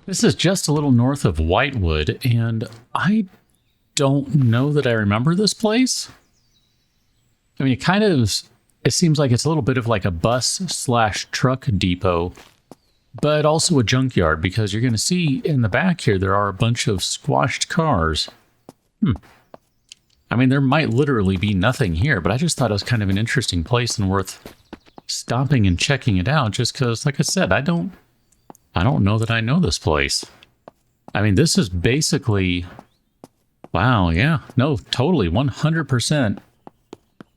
This is just a little north of Whitewood, and I don't know that I remember this place. I mean, it seems like it's a little bit of like a bus slash truck depot, but also a junkyard, because you're going to see in the back here, there are a bunch of squashed cars. I mean, there might literally be nothing here, but I just thought it was kind of an interesting place and worth stopping and checking it out, just because, like I said, I don't know that I know this place. I mean, this is basically... Wow, yeah. No, totally, 100%.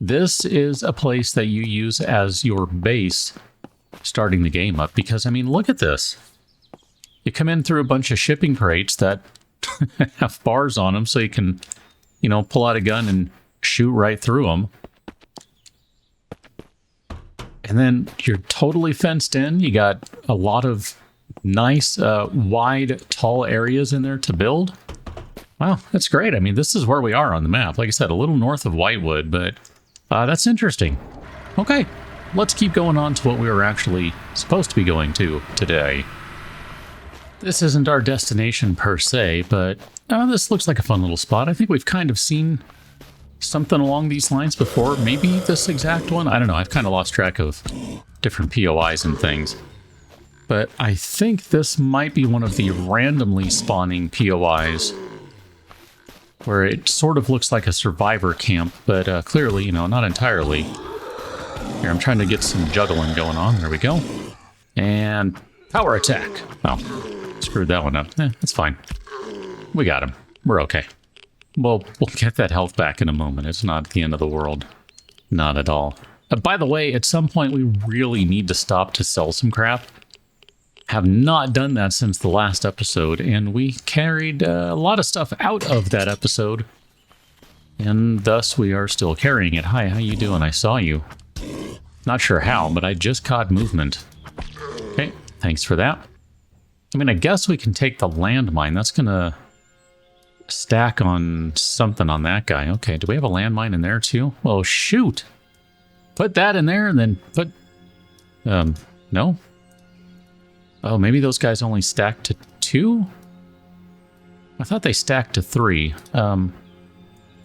This is a place that you use as your base starting the game up, because, I mean, look at this. You come in through a bunch of shipping crates that have bars on them, so you can, you know, pull out a gun and shoot right through them. And then you're totally fenced in. You got a lot of nice, wide, tall areas in there to build. Wow, that's great. I mean, this is where we are on the map. Like I said, a little north of Whitewood, but that's interesting. Okay, let's keep going on to what we were actually supposed to be going to today. This isn't our destination per se, but this looks like a fun little spot. I think we've kind of seen something along these lines before. Maybe this exact one? I don't know. I've kind of lost track of different POIs and things. But I think this might be one of the randomly spawning POIs, where it sort of looks like a survivor camp, but clearly, you know, not entirely. Here, I'm trying to get some juggling going on. There we go. And power attack. Oh, screwed that one up. That's fine. We got him. We're okay. We'll get that health back in a moment. It's not the end of the world. Not at all. By the way, at some point, we really need to stop to sell some crap. Have not done that since the last episode, and we carried a lot of stuff out of that episode, and thus we are still carrying it. Hi, how you doing? I saw you. Not sure how, but I just caught movement. Okay, thanks for that. I mean, I guess we can take the landmine. That's gonna stack on something on that guy. Okay, do we have a landmine in there too? Well, shoot! Put that in there and then put... no? Oh, maybe those guys only stack to 2? I thought they stacked to 3.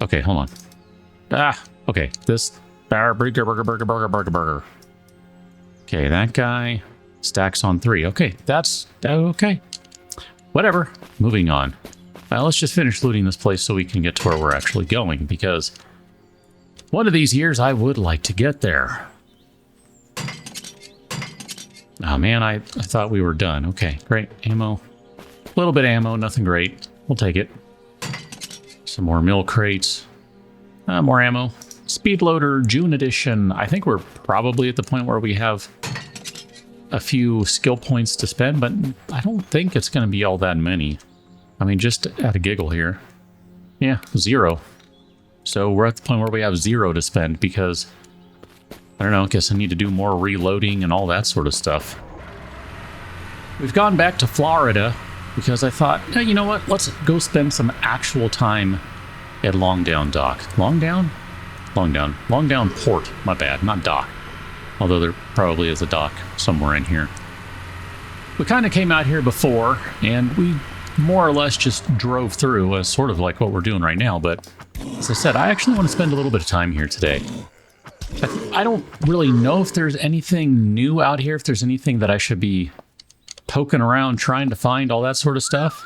Okay, hold on. Okay, this... Burger. Okay, that guy stacks on 3. Okay, that's... okay. Whatever. Moving on. Let's just finish looting this place so we can get to where we're actually going, because one of these years I would like to get there. Oh man, I thought we were done. Okay, great. Ammo. A little bit of ammo, nothing great. We'll take it. Some more mill crates. More ammo. Speed loader, June edition. I think we're probably at the point where we have a few skill points to spend, but I don't think it's going to be all that many. I mean, just at a giggle here. Yeah, 0. So we're at the point where we have 0 to spend because... I don't know, I guess I need to do more reloading and all that sort of stuff. We've gone back to Florida because I thought, hey, you know what? Let's go spend some actual time at Long Down Dock. Long Down? Long Down Port. My bad, not dock. Although there probably is a dock somewhere in here. We kind of came out here before, and we more or less just drove through, sort of like what we're doing right now. But as I said, I actually want to spend a little bit of time here today. I don't really know if there's anything new out here, if there's anything that I should be poking around trying to find, all that sort of stuff.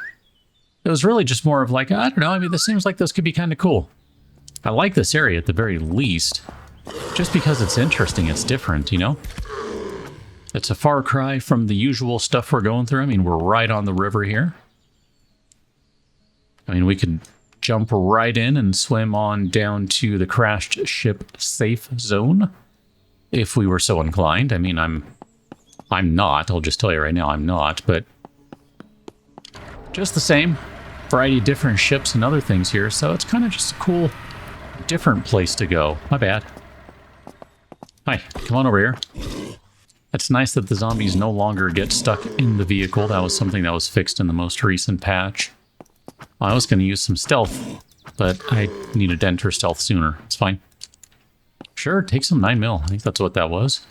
It was really just more of like, I don't know, I mean, this seems like this could be kind of cool. I like this area at the very least, just because it's interesting, it's different, you know? It's a far cry from the usual stuff we're going through. I mean, we're right on the river here. I mean, we could... jump right in and swim on down to the crashed ship safe zone, if we were so inclined. I mean, I'm not. I'll just tell you right now, I'm not. But just the same, variety of different ships and other things here. So it's kind of just a cool, different place to go. My bad. Hi, come on over here. It's nice that the zombies no longer get stuck in the vehicle. That was something that was fixed in the most recent patch. I was going to use some stealth, but I needed to enter stealth sooner. It's fine. Sure, take some 9mm. I think that's what that was.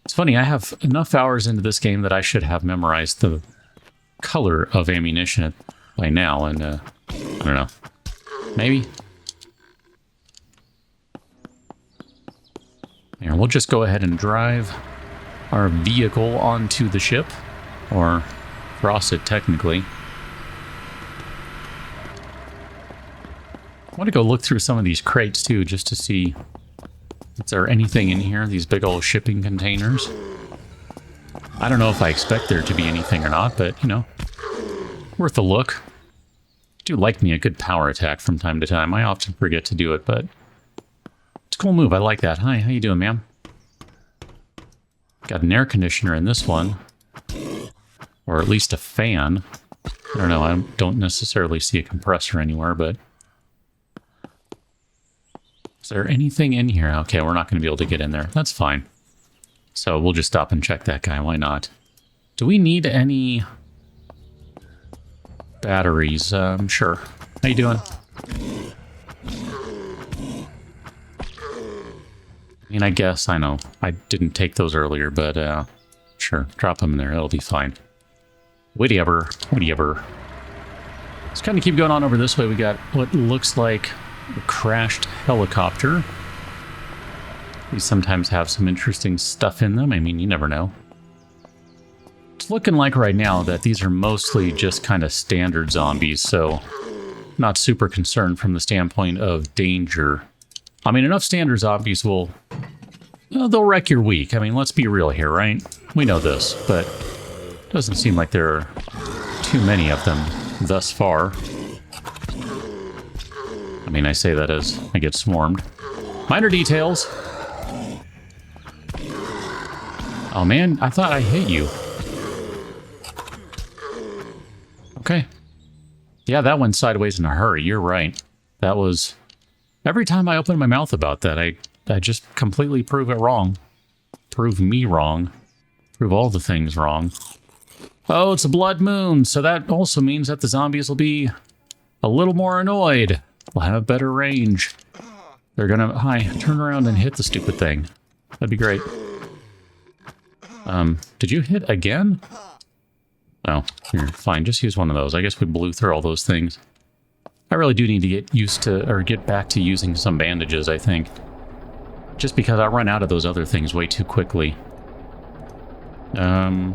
It's funny, I have enough hours into this game that I should have memorized the color of ammunition by now, and I don't know. Maybe. Here, we'll just go ahead and drive our vehicle onto the ship, or cross it technically. I want to go look through some of these crates too, just to see is there anything in here, these big old shipping containers. I don't know if I expect there to be anything or not, but, you know, worth a look. I do like me a good power attack from time to time. I often forget to do it, but it's a cool move. I like that. Hi, how you doing, ma'am? Got an air conditioner in this one, or at least a fan. I don't know. I don't necessarily see a compressor anywhere, but is there anything in here? Okay, we're not going to be able to get in there. That's fine. So we'll just stop and check that guy. Why not? Do we need any batteries? Sure. How you doing? I mean, I guess, I know. I didn't take those earlier, but sure. Drop them in there. It'll be fine. Whatever. Let's kind of keep going on over this way. We got what looks like a crashed helicopter. These sometimes have some interesting stuff in them. I mean, you never know. It's looking like right now that these are mostly just kind of standard zombies, so not super concerned from the standpoint of danger. I mean, enough standard zombies will... Well, they'll wreck your week. I mean, let's be real here, right? We know this, but it doesn't seem like there are too many of them thus far. I mean, I say that as I get swarmed. Minor details. Oh man, I thought I hit you. Okay. Yeah, that went sideways in a hurry. You're right. That was... Every time I open my mouth about that, I just completely prove it wrong. Prove me wrong. Prove all the things wrong. Oh, it's a blood moon, so that also means that the zombies will be a little more annoyed. They'll have better range. They're gonna... Hi, turn around and hit the stupid thing. That'd be great. Did you hit again? Oh, here, fine. Just use one of those. I guess we blew through all those things. I really do need to get used to, or get back to using some bandages, I think. Just because I run out of those other things way too quickly. Oh,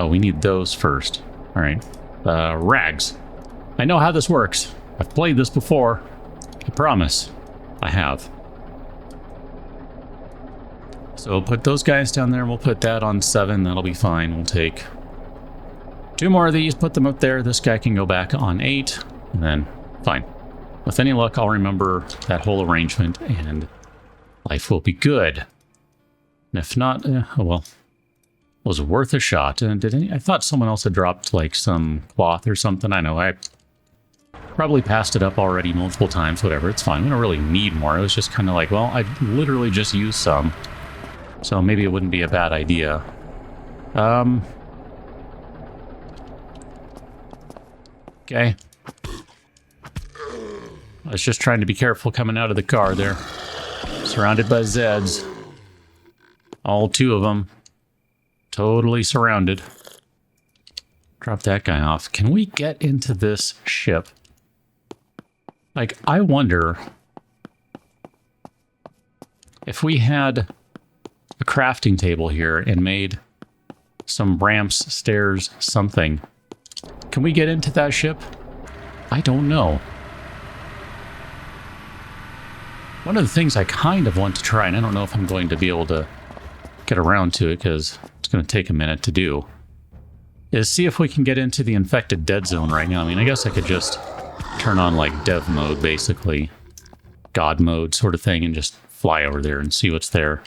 we need those first. All right. Rags. I know how this works. I've played this before. I promise. I have. So we'll put those guys down there. We'll put that on 7. That'll be fine. We'll take 2 more of these, put them up there. This guy can go back on 8. And then, fine. With any luck, I'll remember that whole arrangement, and life will be good. And if not, oh well. Was worth a shot. I thought someone else had dropped, like, some cloth or something. I know, I probably passed it up already multiple times, whatever. It's fine. We don't really need more. It was just kind of like, well, I literally just used some. So maybe it wouldn't be a bad idea. Okay. I was just trying to be careful coming out of the car there. Surrounded by Zeds. All 2 of them. Totally surrounded. Drop that guy off. Can we get into this ship? Like, I wonder if we had a crafting table here and made some ramps, stairs, something. Can we get into that ship? I don't know. One of the things I kind of want to try, and I don't know if I'm going to be able to get around to it because it's going to take a minute to do, is see if we can get into the infected dead zone right now. I mean, I guess I could just turn on like dev mode, basically. God mode sort of thing, and just fly over there and see what's there.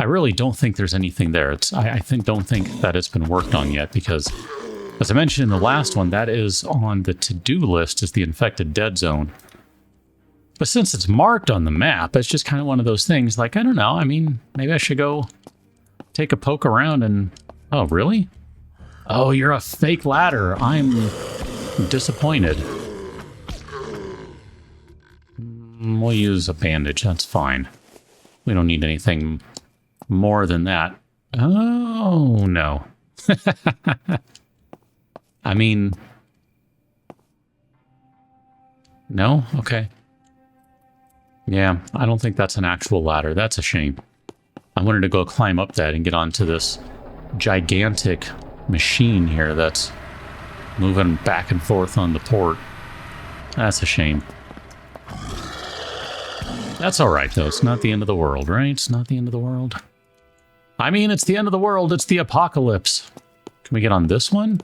I really don't think there's anything there. I don't think that it's been worked on yet because, as I mentioned in the last one, that is on the to-do list, is the infected dead zone. But since it's marked on the map, it's just kind of one of those things, like, I don't know, I mean, maybe I should go take a poke around and... Oh, really? Oh, you're a fake ladder. I'm disappointed. We'll use a bandage, that's fine. We don't need anything more than that. Oh, no. I mean... No? Okay. Yeah, I don't think that's an actual ladder. That's a shame. I wanted to go climb up that and get onto this gigantic machine here that's moving back and forth on the port. That's a shame. That's alright, though. It's not the end of the world, right? It's not the end of the world. I mean, it's the end of the world. It's the apocalypse. Can we get on this one?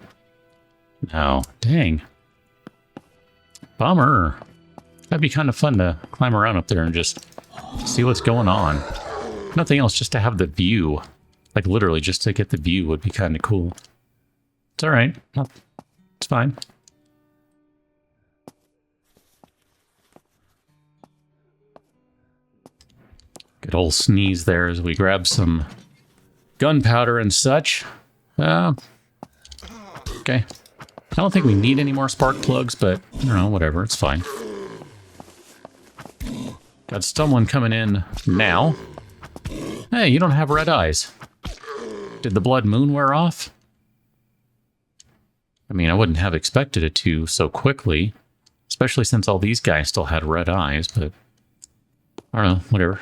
No. Dang. Bummer. That'd be kind of fun to climb around up there and just see what's going on. Nothing else, just to have the view. Like, literally, just to get the view would be kind of cool. It's alright. It's fine. Good old sneeze there as we grab some gunpowder and such. Okay. I don't think we need any more spark plugs, but, I don't know, whatever. It's fine. Got someone coming in now. Hey, you don't have red eyes. Did the blood moon wear off? I mean, I wouldn't have expected it to so quickly, especially since all these guys still had red eyes, but I don't know, whatever.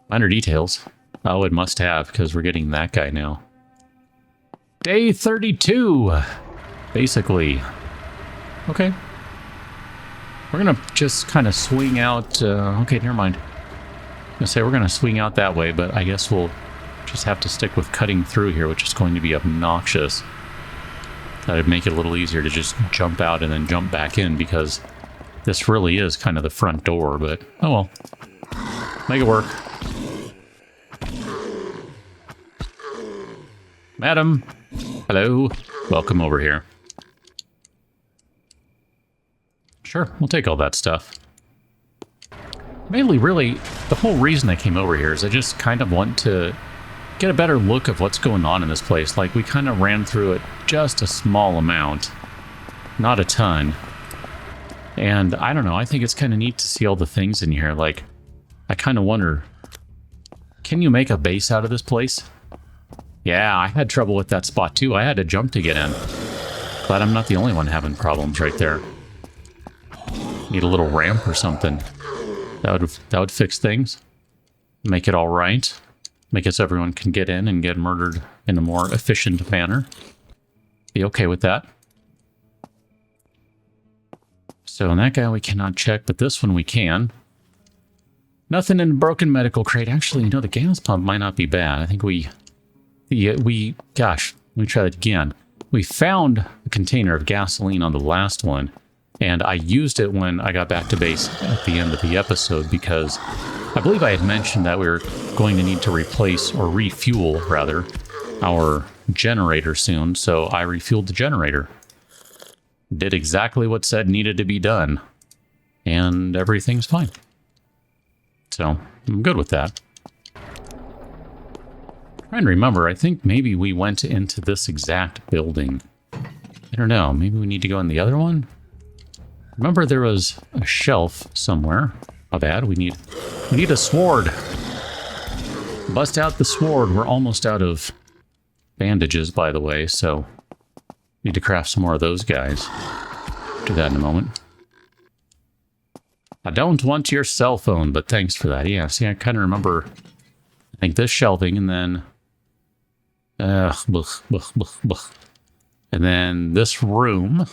Minor details. Oh, it must have, because we're getting that guy now. Day 32, basically. Okay. We're going to just kind of swing out... okay, never mind. I'm going to say we're going to swing out that way, but I guess we'll just have to stick with cutting through here, which is going to be obnoxious. That'd make it a little easier to just jump out and then jump back in, because this really is kind of the front door, but oh well. Make it work. Madam, hello, welcome over here. Sure, we'll take all that stuff. Mainly, really, the whole reason I came over here is I just kind of want to get a better look of what's going on in this place. Like, we kind of ran through it just a small amount, not a ton. And I don't know, I think it's kind of neat to see all the things in here. Like, I kind of wonder, can you make a base out of this place? Yeah, I had trouble with that spot too. I had to jump to get in. Glad I'm not the only one having problems right there. Need a little ramp or something. That would fix things. Make it all right. Make it so everyone can get in and get murdered in a more efficient manner. Be okay with that. So in that guy we cannot check, but this one we can. Nothing in broken medical crate. Actually, you know, the gas pump might not be bad. I think gosh, let me try that again. We found a container of gasoline on the last one, and I used it when I got back to base at the end of the episode because I believe I had mentioned that we were going to need to replace, or refuel rather, our generator soon, so I refueled the generator. Did exactly what said needed to be done, and everything's fine. So, I'm good with that. Trying to remember, I think maybe we went into this exact building. I don't know, maybe we need to go in the other one? Remember there was a shelf somewhere. How bad? We need a sword. Bust out the sword. We're almost out of bandages, by the way, so need to craft some more of those guys. Do that in a moment. I don't want your cell phone, but thanks for that. Yeah, see, I kind of remember, I think this shelving, and then and then this room.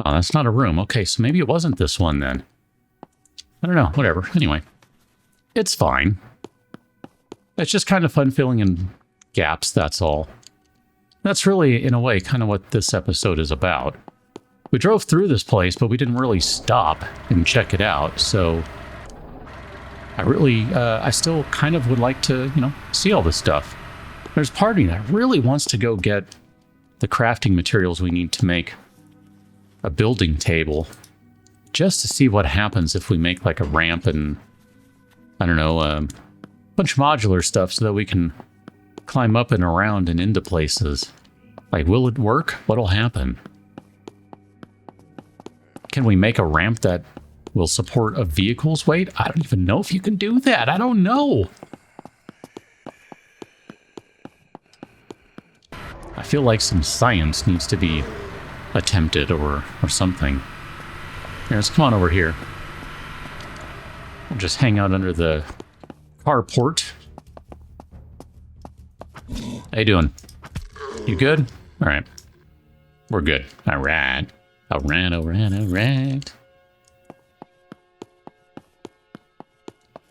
Oh, that's not a room. Okay, so maybe it wasn't this one then. I don't know, whatever. Anyway, it's fine. It's just kind of fun filling in gaps, that's all. That's really, in a way, kind of what this episode is about. We drove through this place, but we didn't really stop and check it out, so I still kind of would like to, you know, see all this stuff. There's part of me that really wants to go get the crafting materials we need to make a building table, just to see what happens if we make like a ramp and, I don't know, a bunch of modular stuff so that we can climb up and around and into places. Like, will it work? What'll happen? Can we make a ramp that will support a vehicle's weight? I don't even know if you can do that. I don't know. I feel like some science needs to be attempted or something. Here, let's come on over here. We'll just hang out under the carport. How you doing? You good? All right. We're good. All right. All right, all right, all right.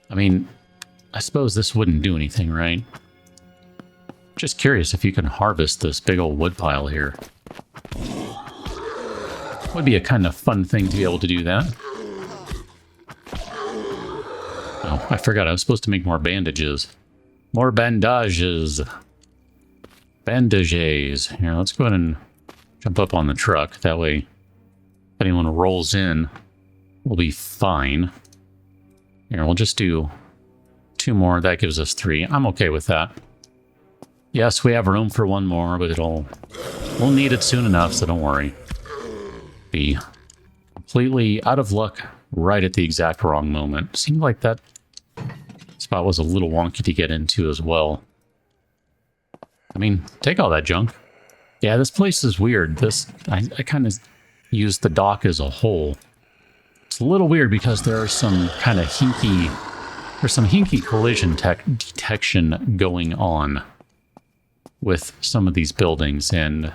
I mean, I suppose this wouldn't do anything, right? Just curious if you can harvest this big old wood pile here. Would be a kind of fun thing to be able to do that. Oh, I forgot I was supposed to make more bandages. More bandages. Bandages. Here, let's go ahead and jump up on the truck. That way, if anyone rolls in, we'll be fine. Here, we'll just do 2 more. That gives us 3. I'm okay with that. Yes, we have room for 1 more, but we'll need it soon enough, so don't worry. Be completely out of luck right at the exact wrong moment. Seemed like that spot was a little wonky to get into as well. I mean, take all that junk. Yeah, this place is weird. I kind of use the dock as a whole. It's a little weird because there are some kind of hinky collision detection going on with some of these buildings, and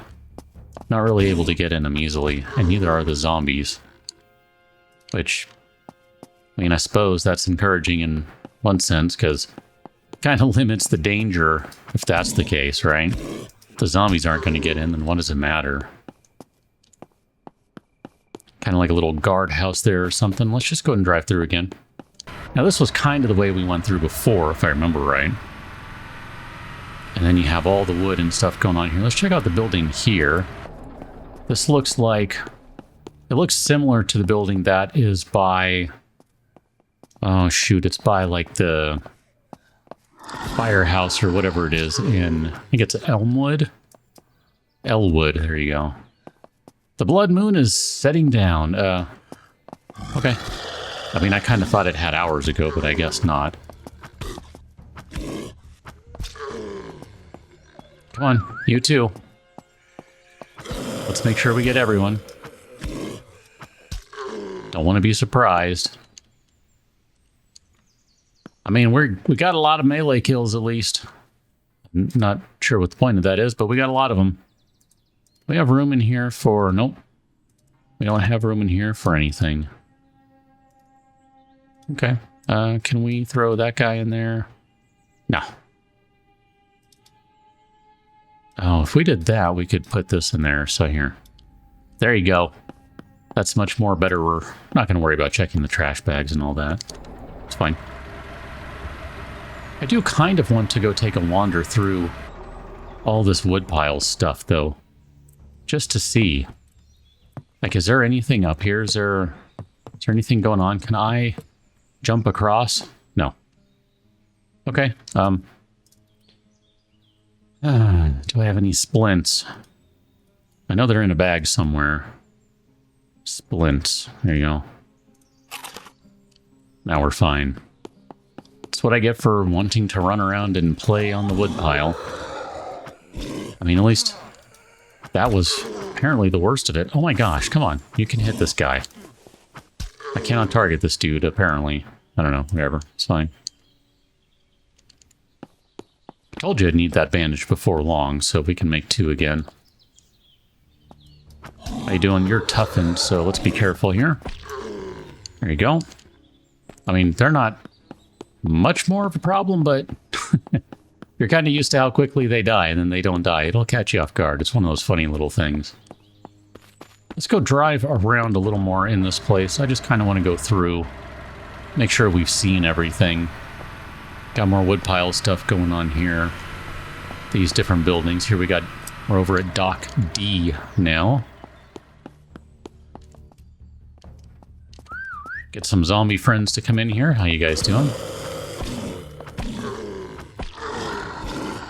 not really able to get in them easily, and neither are the zombies. Which, I mean, I suppose that's encouraging in one sense, because it kind of limits the danger if that's the case, right? If the zombies aren't going to get in, then what does it matter? Kind of like a little guardhouse there or something. Let's just go ahead and drive through again. Now, this was kind of the way we went through before, if I remember right. And then you have all the wood and stuff going on here. Let's check out the building here. This looks like... It looks similar to the building that is by... Oh, shoot. It's by, like, the firehouse or whatever it is in... I think it's Elmwood? Elwood. There you go. The blood moon is setting down. Okay. I mean, I kind of thought it had hours ago, but I guess not. Come on, you too. Let's make sure we get everyone. Don't want to be surprised. I mean, we got a lot of melee kills at least. Not sure what the point of that is, but we got a lot of them. We have room in here for... Nope. We don't have room in here for anything. Okay. Can we throw that guy in there? No. Oh, if we did that, we could put this in there. So here. There you go. That's much more better. We're not going to worry about checking the trash bags and all that. It's fine. I do kind of want to go take a wander through all this woodpile stuff, though. Just to see. Like, is there anything up here? Is there anything going on? Can I jump across? No. Okay. Do I have any splints? I know they're in a bag somewhere. Splints. There you go. Now we're fine. That's what I get for wanting to run around and play on the woodpile. I mean, at least that was apparently the worst of it. Oh my gosh, come on. You can hit this guy. I cannot target this dude, apparently. I don't know, whatever. It's fine. I told you I'd need that bandage before long, so we can make 2 again. How you doing? You're toughened, so let's be careful here. There you go. I mean, they're not much more of a problem, but you're kind of used to how quickly they die, and then they don't die. It'll catch you off guard. It's one of those funny little things. Let's go drive around a little more in this place. I just kind of want to go through, make sure we've seen everything. Got more woodpile stuff going on here. These different buildings. Here we're over at Dock D now. Get some zombie friends to come in here. How you guys doing?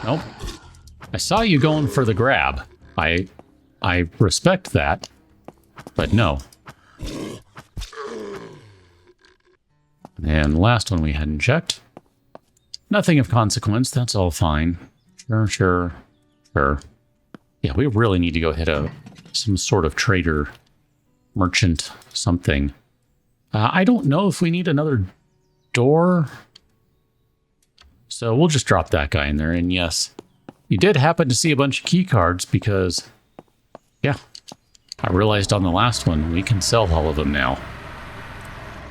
Nope. I saw you going for the grab. I respect that, but no. And the last one we hadn't checked. Nothing of consequence. That's all fine. Sure. Yeah, we really need to go hit a some sort of trader, merchant, something. I don't know if we need another door. So we'll just drop that guy in there. And yes, you did happen to see a bunch of key cards because, yeah, I realized on the last one, we can sell all of them now.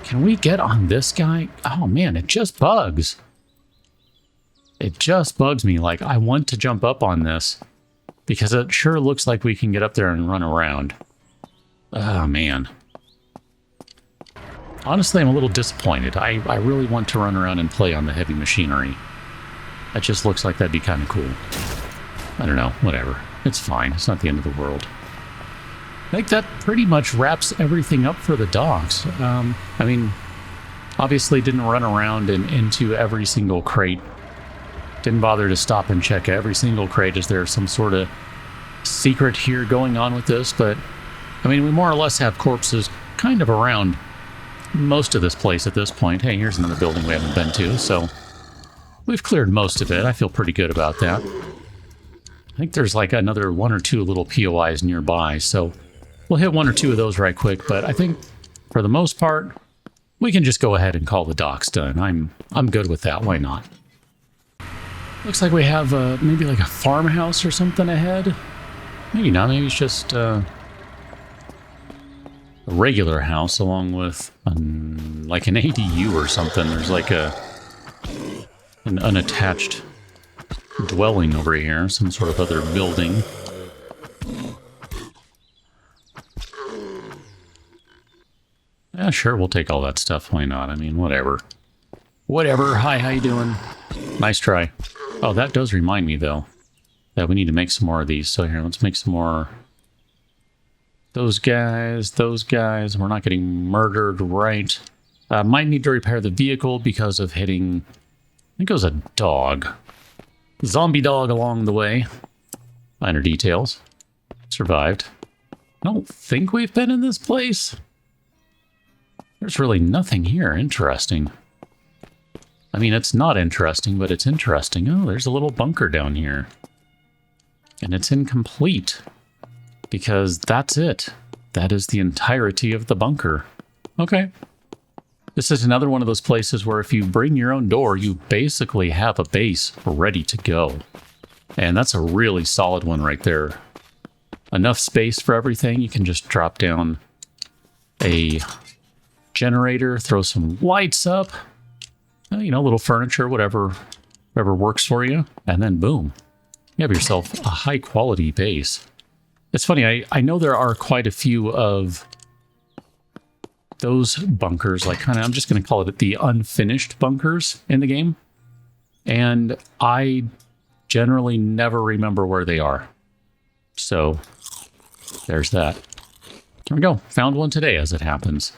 Can we get on this guy? Oh man, it just bugs. It just bugs me. Like, I want to jump up on this because it sure looks like we can get up there and run around. Oh man. Honestly, I'm a little disappointed. I really want to run around and play on the heavy machinery. That just looks like that'd be kind of cool. I don't know, whatever. It's fine. It's not the end of the world. I think that pretty much wraps everything up for the docks. I mean, obviously didn't run around and into every single crate. Didn't bother to stop and check every single crate. Is there some sort of secret here going on with this? But, I mean, we more or less have corpses kind of around most of this place at this point. Hey, here's another building we haven't been to, so we've cleared most of it. I feel pretty good about that. I think there's like another 1 or 2 little POIs nearby, so we'll hit 1 or 2 of those right quick, but I think for the most part, we can just go ahead and call the docks done. I'm good with that. Why not? Looks like we have maybe like a farmhouse or something ahead. Maybe not. Maybe it's just a regular house along with like an ADU or something. There's like an unattached dwelling over here, some sort of other building. Yeah, sure, we'll take all that stuff. Why not? I mean, whatever. Whatever. Hi, how you doing? Nice try. Oh, that does remind me, though, that we need to make some more of these. So here, let's make some more. Those guys. We're not getting murdered, right? Might need to repair the vehicle because of hitting, I think it was a dog. Zombie dog along the way. Minor details. Survived. I don't think we've been in this place. There's really nothing here interesting. I mean, it's not interesting, but it's interesting. Oh, there's a little bunker down here. And it's incomplete. Because that's it. That is the entirety of the bunker. Okay. This is another one of those places where if you bring your own door, you basically have a base ready to go. And that's a really solid one right there. Enough space for everything. You can just drop down a generator, throw some lights up, you know, little furniture, whatever works for you, and then boom, you have yourself a high quality base. It's funny, I know there are quite a few of those bunkers, like kind of, I'm just going to call it the unfinished bunkers in the game, and I generally never remember where they are. So there's that. There we go. Found one today, as it happens.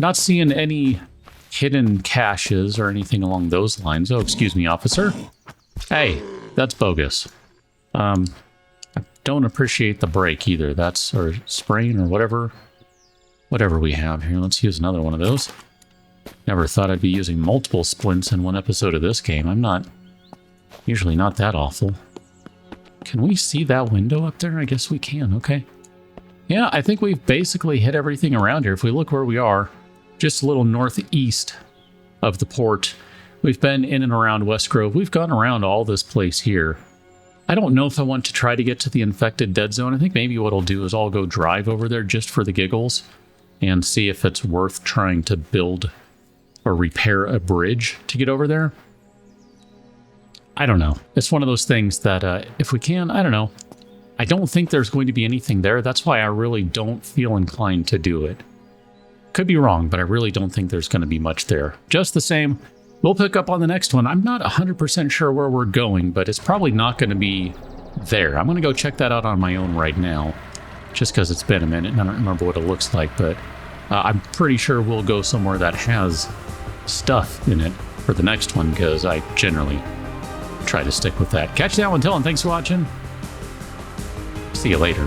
Not seeing any hidden caches or anything along those lines. Oh, excuse me, officer. Hey, that's bogus. I don't appreciate the brake either. That's, or spraying or whatever we have here. Let's use another one of those. Never thought I'd be using multiple splints in one episode of this game. I'm not, usually not that awful. Can we see that window up there? I guess we can. Okay. Yeah, I think we've basically hit everything around here. If we look where we are, just a little northeast of the port. We've been in and around West Grove. We've gone around all this place here. I don't know if I want to try to get to the infected dead zone. I think maybe what I'll do is I'll go drive over there just for the giggles and see if it's worth trying to build or repair a bridge to get over there. I don't know. It's one of those things that if we can, I don't know. I don't think there's going to be anything there. That's why I really don't feel inclined to do it. Could be wrong, but I really don't think there's going to be much there. Just the same, we'll pick up on the next one. I'm not 100% sure where we're going, but it's probably not going to be there. I'm going to go check that out on my own right now, just because it's been a minute and I don't remember what it looks like, but I'm pretty sure we'll go somewhere that has stuff in it for the next one, because I generally try to stick with that. Catch that one, Till, and thanks for watching. See you later.